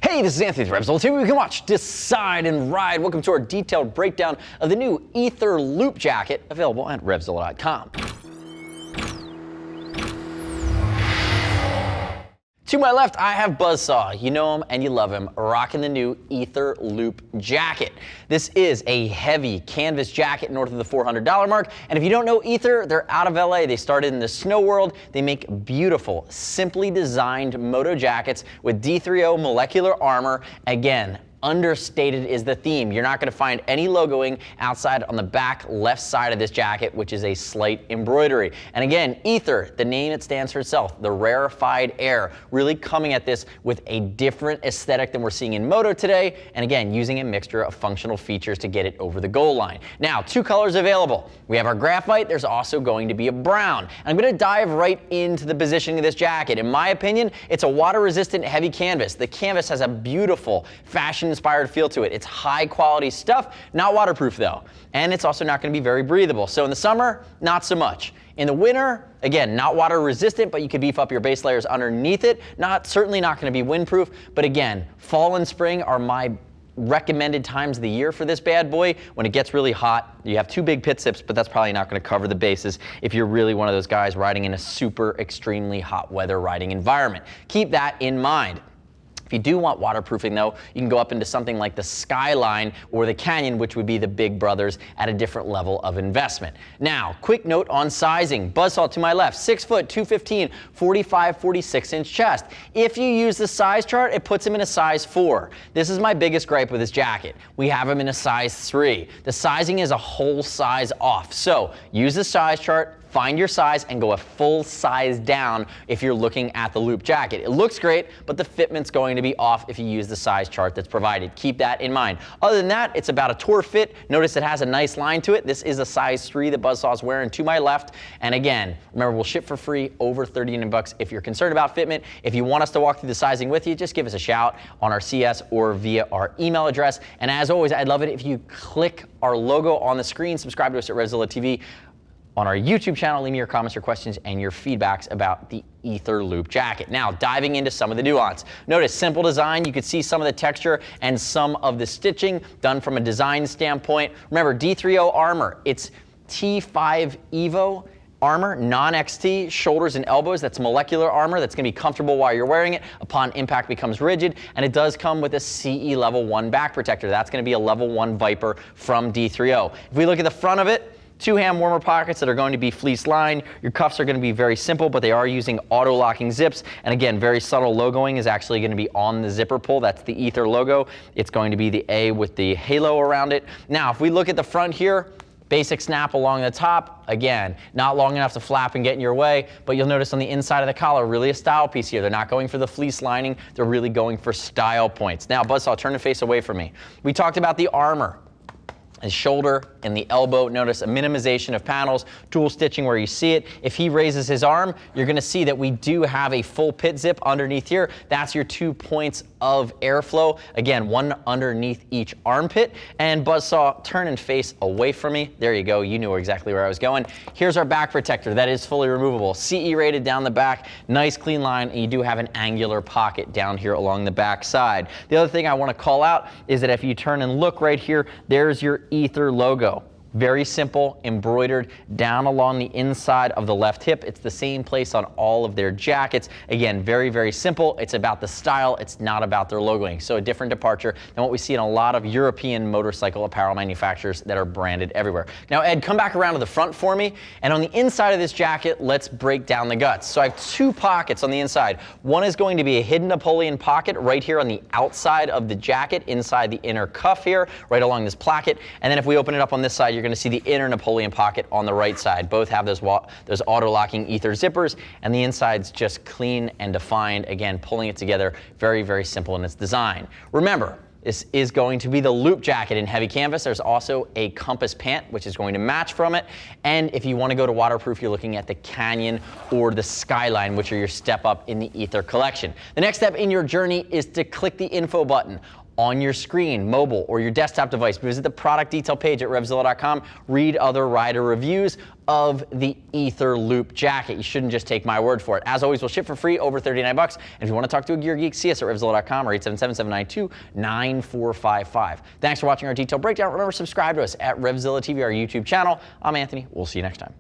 Hey, this is Anthony with RevZilla. Today we can watch, decide, and ride. Welcome to our detailed breakdown of the new Aether Loop Jacket, available at RevZilla.com. To my left, I have Buzzsaw. You know him and you love him, rocking the new Aether Loop Jacket. This is a heavy canvas jacket north of the $400 mark. And if you don't know Aether, they're out of LA. They started in the snow world. They make beautiful, simply designed moto jackets with D3O molecular armor. Again, understated is the theme. You're not going to find any logoing outside on the back left side of this jacket, which is a slight embroidery. And again, Aether, the name it stands for itself, the rarefied air, really coming at this with a different aesthetic than we're seeing in moto today. And again, using a mixture of functional features to get it over the goal line. Now, two colors available. We have our graphite. There's also going to be a brown. And I'm going to dive right into the positioning of this jacket. In my opinion, it's a water-resistant heavy canvas. The canvas has a beautiful fashion-inspired feel to it. It's high-quality stuff, not waterproof though. And it's also not going to be very breathable. So in the summer, not so much. In the winter, again, not water resistant, but you could beef up your base layers underneath it. Certainly not going to be windproof, but again, fall and spring are my recommended times of the year for this bad boy. When it gets really hot, you have two big pit sips, but that's probably not going to cover the bases if you're really one of those guys riding in a super extremely hot weather riding environment. Keep that in mind. If you do want waterproofing though, you can go up into something like the Skyline or the Canyon, which would be the big brothers at a different level of investment. Now, quick note on sizing. Buzzsaw to my left, 6 foot, 215, 45, 46 inch chest. If you use the size chart, it puts him in a size 4. This is my biggest gripe with this jacket. We have him in a size 3. The sizing is a whole size off. So use the size chart, find your size, and go a full size down if you're looking at the Loop Jacket. It looks great, but the fitment's going to be off if you use the size chart that's provided. Keep that in mind. Other than that, it's about a tour fit. Notice it has a nice line to it. This is a size 3 that Buzzsaw's wearing to my left. And again, remember, we'll ship for free over $39 if you're concerned about fitment. If you want us to walk through the sizing with you, just give us a shout on our CS or via our email address. And as always, I'd love it if you click our logo on the screen, subscribe to us at RevZilla TV. On our YouTube channel, leave me your comments, your questions, and your feedbacks about the Aether Loop Jacket. Now, diving into some of the nuance. Notice simple design. You can see some of the texture and some of the stitching done from a design standpoint. Remember, D3O armor. It's T5 Evo armor, non-XT, shoulders and elbows. That's molecular armor that's going to be comfortable while you're wearing it. Upon impact, becomes rigid, and it does come with a CE level 1 back protector. That's going to be a level 1 Viper from D3O. If we look at the front of it, 2 hand warmer pockets that are going to be fleece lined. Your cuffs are going to be very simple, but they are using auto locking zips. And again, very subtle logoing is actually going to be on the zipper pull. That's the Aether logo. It's going to be the A with the halo around it. Now, if we look at the front here, basic snap along the top. Again, not long enough to flap and get in your way, but you'll notice on the inside of the collar, really a style piece here. They're not going for the fleece lining. They're really going for style points. Now, Buzzsaw, turn the face away from me. We talked about the armor. His shoulder and the elbow, notice a minimization of panels, tool stitching where you see it. If he raises his arm, you're going to see that we do have a full pit zip underneath here. That's your 2 points of airflow. Again, one underneath each armpit. And Buzzsaw, turn and face away from me. There you go. You knew exactly where I was going. Here's our back protector. That is fully removable. CE rated down the back. Nice clean line. And you do have an angular pocket down here along the back side. The other thing I want to call out is that if you turn and look right here, there's your Aether logo. Very simple, embroidered down along the inside of the left hip. It's the same place on all of their jackets. Again, very, very simple. It's about the style. It's not about their logoing. So a different departure than what we see in a lot of European motorcycle apparel manufacturers that are branded everywhere. Now, Ed, come back around to the front for me. And on the inside of this jacket, let's break down the guts. So I have 2 pockets on the inside. One is going to be a hidden Napoleon pocket right here on the outside of the jacket, inside the inner cuff here, right along this placket. And then if we open it up on this side, you're going to see the inner Napoleon pocket on the right side. Both have those auto-locking Aether zippers, and the inside's just clean and defined. Again, pulling it together, very, very simple in its design. Remember, this is going to be the Loop Jacket in heavy canvas. There's also a compass pant, which is going to match from it. And if you want to go to waterproof, you're looking at the Canyon or the Skyline, which are your step up in the Aether collection. The next step in your journey is to click the info button. on your screen, mobile, or your desktop device. Visit the product detail page at RevZilla.com. Read other rider reviews of the Aether Loop Jacket. You shouldn't just take my word for it. As always, we'll ship for free over $39. And if you want to talk to a gear geek, see us at RevZilla.com or 877-792-9455. Thanks for watching our detailed breakdown. Remember, subscribe to us at RevZilla TV, our YouTube channel. I'm Anthony. We'll see you next time.